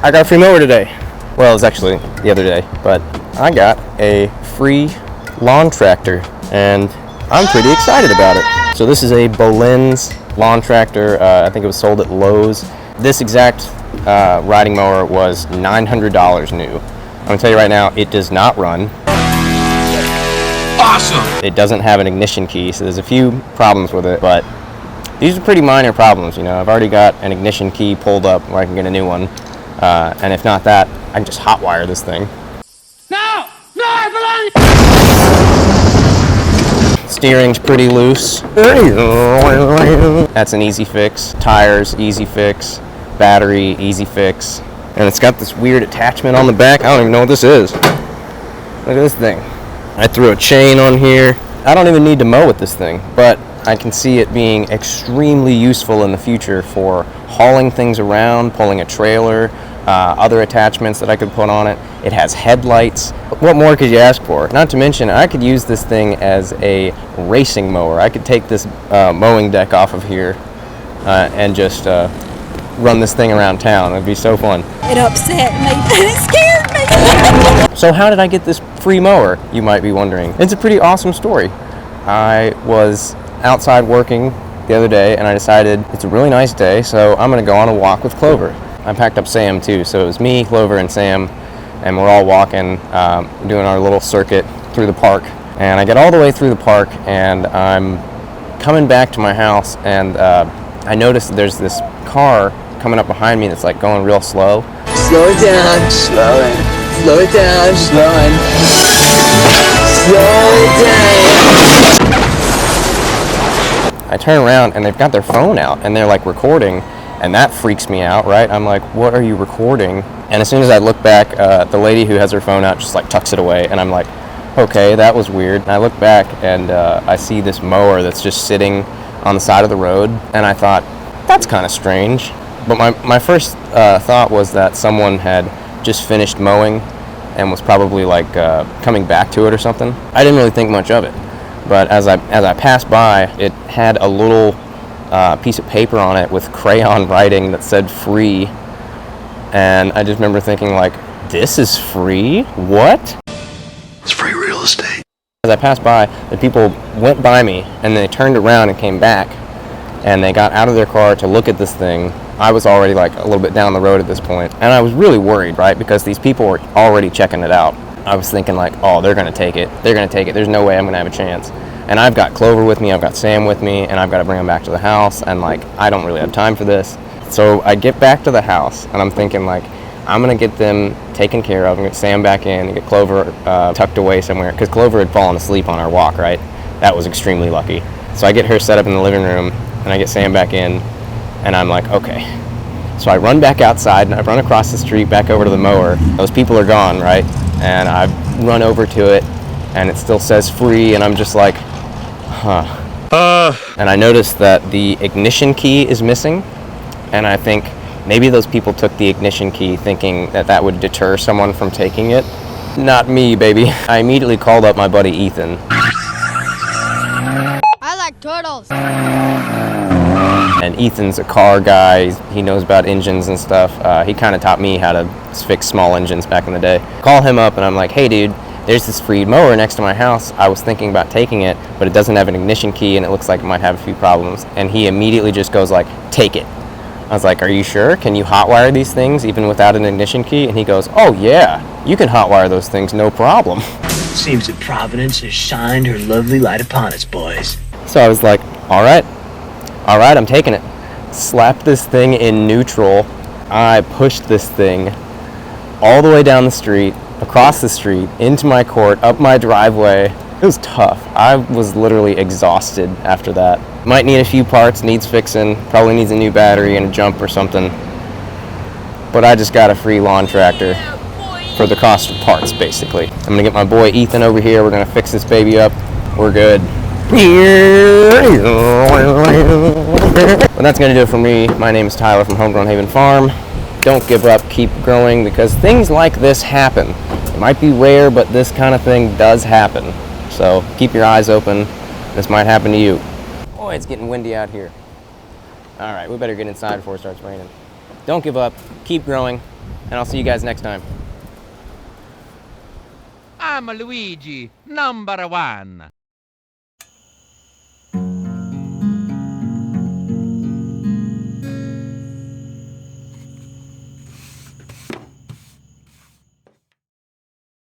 I got a free mower today. Well, it was actually the other day, but I got a free lawn tractor, and I'm pretty excited about it. So this is a Bolin's lawn tractor. I think it was sold at Lowe's. This exact riding mower was $900 new. I'm gonna tell you right now, it does not run. Awesome! It doesn't have an ignition key, so there's a few problems with it, but these are pretty minor problems, you know. I've already got an ignition key pulled up where I can get a new one. And if not that, I can just hotwire this thing. No! No, I believe! Steering's pretty loose. That's an easy fix. Tires, easy fix. Battery, easy fix. And it's got this weird attachment on the back. I don't even know what this is. Look at this thing. I threw a chain on here. I don't even need to mow with this thing, but I can see it being extremely useful in the future for hauling things around, pulling a trailer, other attachments that I could put on it. It has headlights. What more could you ask for? Not to mention, I could use this thing as a racing mower. I could take this mowing deck off of here and just run this thing around town. It'd be so fun. It upset me and it scared me. So how did I get this free mower, you might be wondering? It's a pretty awesome story. I was outside working the other day and I decided it's a really nice day, so I'm gonna go on a walk with Clover. I packed up Sam too, so it was me, Clover, and Sam, and we're all walking, doing our little circuit through the park. And I get all the way through the park and I'm coming back to my house, and I noticed there's this car coming up behind me that's like going real slow. Slow it down, slow it. Slow it down, slow it. Slow it down. I turn around and they've got their phone out and they're like recording, and that freaks me out, right? I'm like, what are you recording? And as soon as I look back, the lady who has her phone out just like tucks it away, and I'm like, okay, that was weird. And I look back and I see this mower that's just sitting on the side of the road, and I thought, that's kind of strange. But my first thought was that someone had just finished mowing and was probably like coming back to it or something. I didn't really think much of it, but as I passed by, it had a little piece of paper on it with crayon writing that said free, and I just remember thinking like, this is free? What? It's free real estate. As I passed by, the people went by me and they turned around and came back, and they got out of their car to look at this thing. I was already like a little bit down the road at this point, and I was really worried, right? Because these people were already checking it out. I was thinking like, oh, they're gonna take it. They're gonna take it. There's no way I'm gonna have a chance. And I've got Clover with me, I've got Sam with me, and I've got to bring them back to the house, and like, I don't really have time for this. So I get back to the house, and I'm thinking like, I'm gonna get them taken care of, and get Sam back in, and get Clover tucked away somewhere, because Clover had fallen asleep on our walk, right? That was extremely lucky. So I get her set up in the living room, and I get Sam back in, and I'm like, okay. So I run back outside, and I run across the street back over to the mower. Those people are gone, right? And I run over to it, and it still says free, and I'm just like, huh. And I noticed that the ignition key is missing, and I think maybe those people took the ignition key thinking that that would deter someone from taking it. Not me, baby. I immediately called up my buddy Ethan. I like turtles. And Ethan's a car guy. He knows about engines and stuff. He kind of taught me how to fix small engines back in the day. Call him up and I'm like, hey dude, there's this free mower next to my house. I was thinking about taking it, but it doesn't have an ignition key and it looks like it might have a few problems. And he immediately just goes like, take it. I was like, are you sure? Can you hotwire these things even without an ignition key? And he goes, oh yeah, you can hotwire those things, no problem. Seems that Providence has shined her lovely light upon us, boys. So I was like, all right, I'm taking it. Slapped this thing in neutral. I pushed this thing all the way down the street, across the street, into my court, up my driveway. It was tough. I was literally exhausted after that. Might need a few parts, needs fixing, probably needs a new battery and a jump or something. But I just got a free lawn tractor for the cost of parts, basically. I'm gonna get my boy Ethan over here. We're gonna fix this baby up. We're good. Well, that's gonna do it for me. My name is Tyler from Homegrown Haven Farm. Don't give up, keep growing, because things like this happen. It might be rare, but this kind of thing does happen. So keep your eyes open. This might happen to you. Boy, it's getting windy out here. All right, we better get inside before it starts raining. Don't give up, keep growing. and I'll see you guys next time. I'm Luigi, number one.